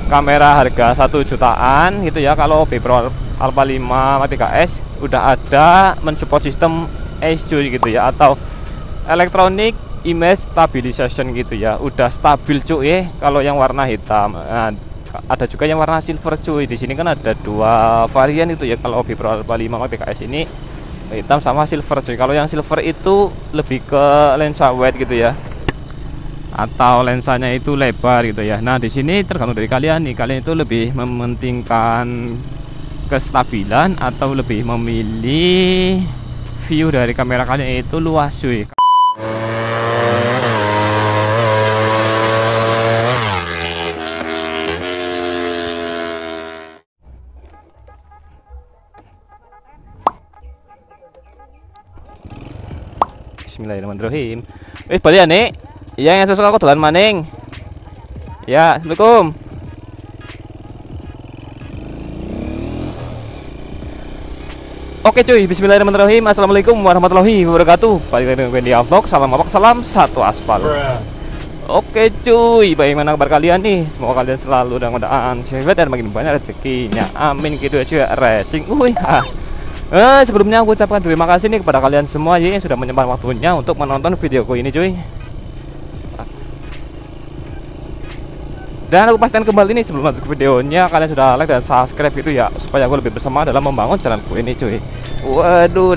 kamera harga 1 jutaan gitu ya. Kalau Bipro Alpha 5 3S udah ada mensupport sistem ACE cuy gitu ya, atau electronic image stabilization gitu ya. Udah stabil cuy kalau yang warna hitam. Nah, ada juga yang warna silver cuy. Di sini kan ada dua varian itu ya. Kalau Bipro Alpha 5 3S ini hitam sama silver cuy. Kalau yang silver itu lebih ke lensa wide gitu ya, atau lensanya itu lebar gitu ya. Nah, di sini tergantung dari kalian nih. Kalian itu lebih mementingkan kestabilan atau lebih memilih view dari kamera kalian itu luas cuy. Bismillahirrahmanirrahim. Balik ya nih. Yang susah aku dolan maning. Ya, assalamualaikum. Oke cuy, bismillahirrahmanirrahim. Assalamualaikum warahmatullahi wabarakatuh. Balik lagi dengan gue di vlog. Salam abak, salam satu aspal. Oke cuy, bagaimana kabar kalian nih? Semoga kalian selalu dalam keadaan sehat dan makin banyak rezekinya. Amin gitu ya cuy. Racing. Sebelumnya aku ucapkan terima kasih nih kepada kalian semua yang sudah menyempatkan waktunya untuk menonton videoku ini cuy. Dan aku pastikan kembali nih sebelum masuk ke videonya, kalian sudah like dan subscribe gitu ya, supaya aku lebih bersama dalam membangun channelku ini cuy. Waduh,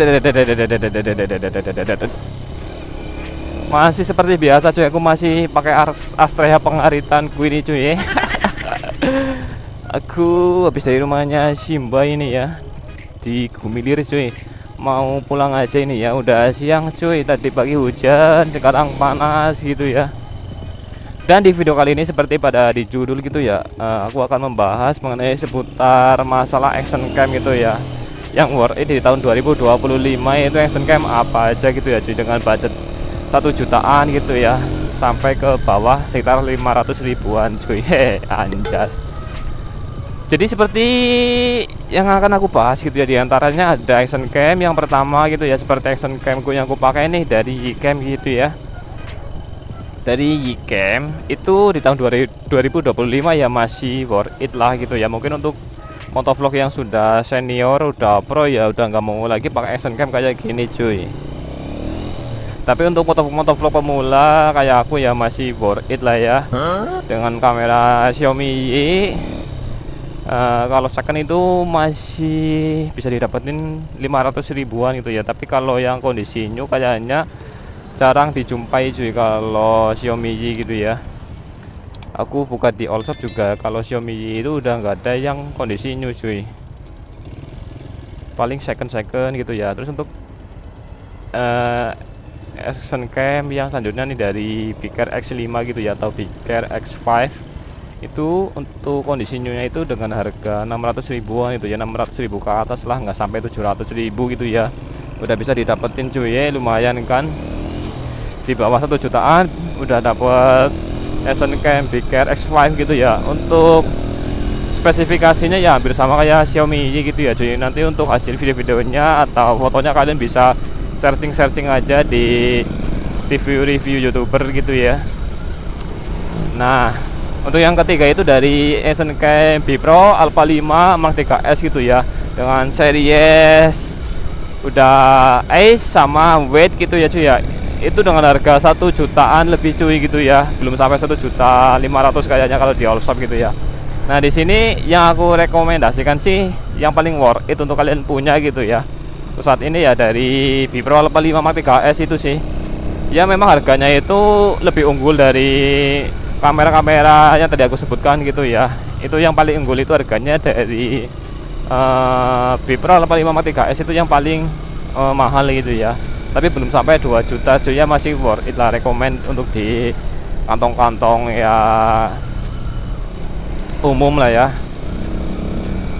masih seperti biasa cuy, aku masih pakai Astrea pengaritanku ini cuy. Aku habis dari rumahnya Simba ini ya, di Gumilir cuy. Mau pulang aja ini ya, udah siang cuy. Tadi pagi hujan, sekarang panas gitu ya. Dan di video kali ini seperti pada di judul gitu ya, aku akan membahas mengenai seputar masalah action cam gitu ya, yang worth it di tahun 2025 itu action cam apa aja gitu ya cuy, dengan budget 1 jutaan gitu ya, sampai ke bawah sekitar 500 ribuan cuy. Anjas. Jadi seperti yang akan aku bahas gitu ya, diantaranya ada action cam yang pertama gitu ya, seperti action camku yang aku pakai nih dari Yicam gitu ya. Dari Yicam itu di tahun 2025 ya masih worth it lah gitu ya. Mungkin untuk motovlog yang sudah senior, udah pro ya, udah nggak mau lagi pakai action cam kayak gini cuy. Tapi untuk motovlog pemula kayak aku ya masih worth it lah ya, dengan kamera Xiaomi Y. Kalau second itu masih bisa didapetin 500 ribuan gitu ya. Tapi kalau yang kondisi new kayaknya jarang dijumpai cuy kalau Xiaomi Y gitu ya. Aku buka di all shop juga, kalau Xiaomi Y itu udah nggak ada yang kondisi new cuy, paling second gitu ya. Terus untuk action cam yang selanjutnya nih dari Biker X5 gitu ya, atau Biker X5 itu untuk kondisi new-nya itu dengan harga 600 ribuan itu ya, 600 ribu ke atas lah, nggak sampai 700 ribu gitu ya, udah bisa didapetin cuy ya. Lumayan kan, di bawah 1 jutaan udah dapet action cam Biker X5 gitu ya. Untuk spesifikasinya ya hampir sama kayak Xiaomi Y gitu ya cuy. Nanti untuk hasil video-videonya atau fotonya kalian bisa searching aja di review YouTuber gitu ya. Nah, untuk yang ketiga itu dari action cam Bipro Alpha 5 3S gitu ya, dengan series udah ACE sama weight gitu ya cuy ya. Itu dengan harga 1 jutaan lebih cuy gitu ya, belum sampai 1.500.000 kayaknya kalau di all shop gitu ya. Nah, di sini yang aku rekomendasikan sih yang paling worth it untuk kalian punya gitu ya saat ini ya, dari Bipro Alpha 5 3S itu sih. Ya memang harganya itu lebih unggul dari kamera-kamera yang tadi aku sebutkan gitu ya. Itu yang paling unggul itu harganya dari Bipro Alpha 5 3S itu yang paling mahal gitu ya. Tapi belum sampai 2 juta cuy ya, masih worth it lah, rekomend untuk di kantong-kantong ya umum lah ya.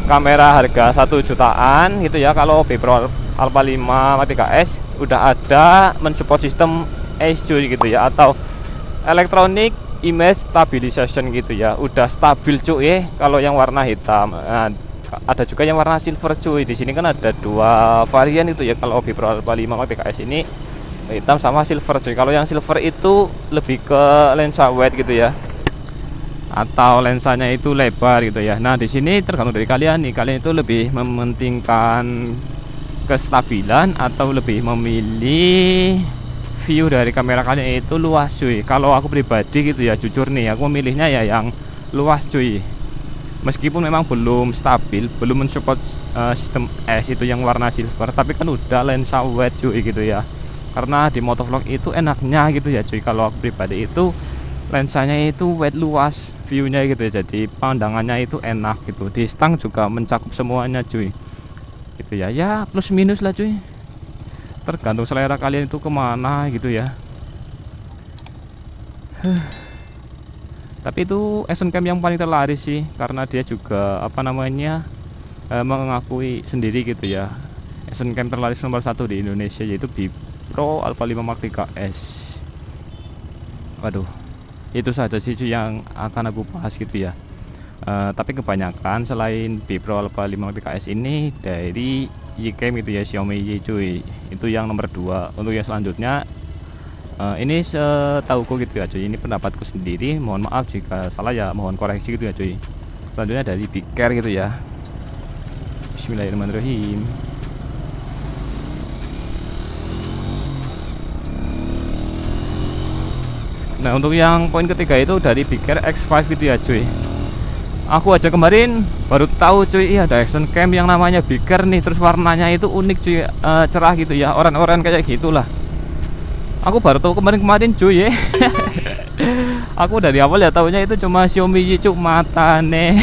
Kamera harga 1 jutaan gitu ya. Kalau Bipro Alpha 5 3S udah ada mensupport sistem ACE cuy gitu ya, atau electronic image stabilization gitu ya. Udah stabil cuy kalau yang warna hitam. Nah, ada juga yang warna silver cuy. Di sini kan ada dua varian itu ya. Kalau Bipro Alpha 5 3S ini hitam sama silver cuy. Kalau yang silver itu lebih ke lensa wide gitu ya. atau lensanya itu lebar gitu ya. Nah, di sini tergantung dari kalian nih, kalian itu lebih mementingkan kestabilan atau lebih memilih view dari kamera kalian itu luas cuy. Kalau aku pribadi gitu ya, jujur nih, aku memilihnya ya yang luas cuy. Meskipun memang belum stabil, belum mensupport sistem S itu yang warna silver, tapi kan udah lensa wide cuy gitu ya. Karena di motovlog itu enaknya gitu ya cuy, kalau aku pribadi itu lensanya itu wide luas viewnya gitu ya, jadi pandangannya itu enak gitu. Di stang juga mencakup semuanya cuy gitu ya. Ya plus minus lah cuy, tergantung selera kalian itu kemana gitu ya. Tapi itu action cam yang paling terlaris sih, karena dia juga apa namanya mengakui sendiri gitu ya, action cam terlaris nomor 1 di Indonesia, yaitu Bipro Alpha 5 Mark 3S. Waduh, itu saja sih cuy yang akan aku bahas gitu ya. Tapi kebanyakan selain Bipro Alpha 5 Mark 3S ini dari Ycam gitu ya, Xiaomi Y cuy, itu yang nomor 2. Untuk yang selanjutnya ini setauku gitu ya cuy, ini pendapatku sendiri, mohon maaf jika salah ya, mohon koreksi gitu ya cuy. Selanjutnya dari Biker gitu ya. Bismillahirrahmanirrahim. Nah, untuk yang poin ketiga itu dari Biker X5 gitu ya cuy. Aku aja kemarin baru tahu cuy, iya ada action cam yang namanya Biker nih, terus warnanya itu unik cuy, cerah gitu ya, oren-oren kayak gitulah. Aku baru tahu kemarin cuy ya. Aku dari awal ya tahunya itu cuma Xiaomi Y cuy, matane.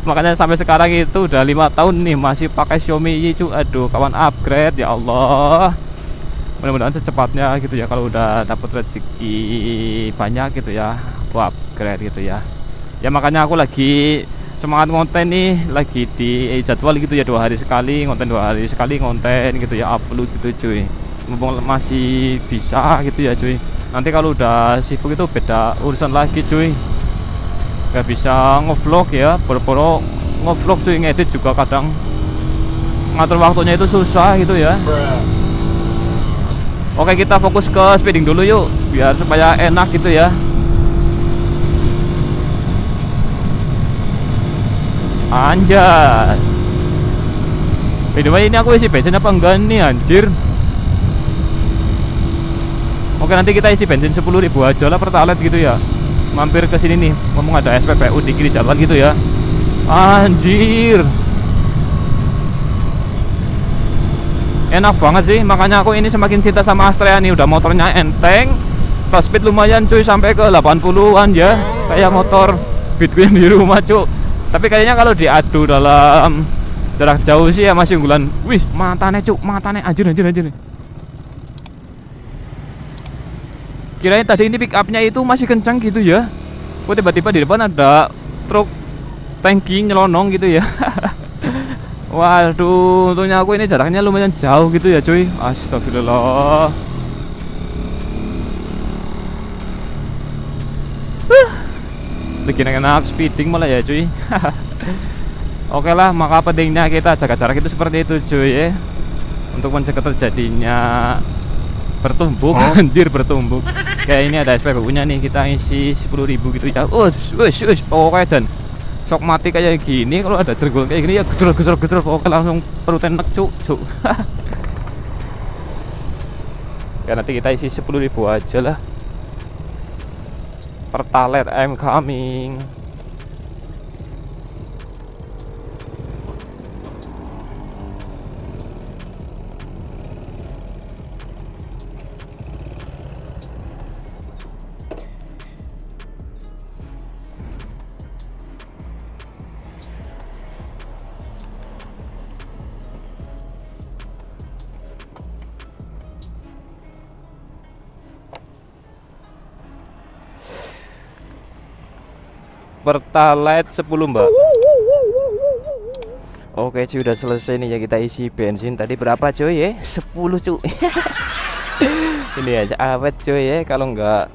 Makanya sampai sekarang itu udah 5 tahun nih masih pakai Xiaomi Y cuy. Aduh, kawan upgrade ya Allah. Mudah-mudahan secepatnya gitu ya, kalau udah dapat rezeki banyak gitu ya, aku upgrade gitu ya. Ya makanya aku lagi semangat konten nih, lagi di jadwal gitu ya, 2 hari sekali konten, 2 hari sekali konten gitu ya, upload gitu cuy. Mumpung masih bisa gitu ya cuy. Nanti kalau udah sibuk itu beda urusan lagi cuy, nggak bisa ngevlog ya, boro-boro ngevlog cuy, ngedit juga kadang ngatur waktunya itu susah gitu ya. Oke, kita fokus ke speeding dulu yuk, biar supaya enak gitu ya. Anjas. By the way, ini aku isi bensin apa enggak nih anjir? Oke, nanti kita isi bensin 10.000 aja lah pertalite gitu ya. Mampir ke sini nih, ngomong ada SPBU di kiri jalan gitu ya. Anjir. Enak banget sih, makanya aku ini semakin cinta sama Astrea nih. Udah motornya enteng, top speed lumayan cuy, sampai ke 80-an ya, kayak motor Bitcoin di rumah cuy. Tapi kayaknya kalau diadu dalam jarak jauh sih ya masih unggulan. Wih, matane cuy, matane anjir. Kirain tadi ini pick upnya itu masih kencang gitu ya, kok tiba-tiba di depan ada truk tangki nyelonong gitu ya. Waduh, untungnya aku ini jaraknya lumayan jauh gitu ya cuy. Astagfirullah. Lagi enak speeding malah ya cuy. Oke lah, maka pentingnya kita jaga jarak itu seperti itu cuy ya, untuk mencegah terjadinya bertumbuk. Anjir, bertumbuk. Kayak ini ada SPBU nya nih, kita isi 10.000 gitu ya. Wis pokoknya dan sok mati kayak gini, kalau ada jergol kayak gini ya gedrol pokoknya langsung perut enak cuk. Ya nanti kita isi 10.000 aja lah. Pertalite I'm coming. Pertalite 10 mbak. Oke cuy, udah selesai nih ya, kita isi bensin tadi berapa cuy ya, 10 cuy. Ini aja awet cuy ya, kalau nggak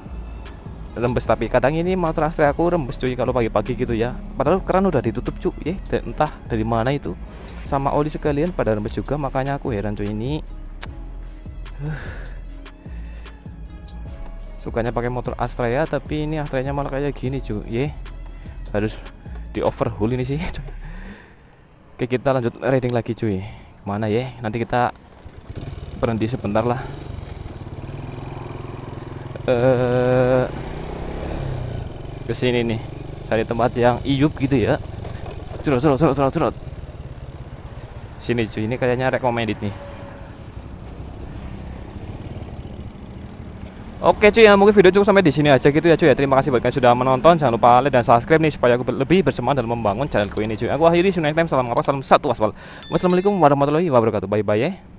rembes. Tapi kadang ini motor Astrea aku rembes cuy kalau pagi-pagi gitu ya, padahal keran udah ditutup cuy ya, entah dari mana itu, sama oli sekalian pada rembes juga. Makanya aku heran cuy ini. Sukanya pakai motor Astrea, tapi ini Astranya malah kayak gini cuy. Harus di overhaul ini sih. Oke, kita lanjut riding lagi cuy. Mana ya? Nanti kita berhenti sebentar lah. Kesini nih, cari tempat yang iup gitu ya. Cerot. Sini cuy, ini kayaknya recommended nih. Oke cuy, ya mungkin video cukup sampai di sini aja gitu ya cuy ya. Terima kasih buat kalian sudah menonton. Jangan lupa like dan subscribe nih supaya aku lebih bersemangat dalam membangun channelku ini cuy. Aku akhiri, see you next time. Salam ngapa, salam satu waspal. Wassalamualaikum warahmatullahi wabarakatuh. Bye bye ya.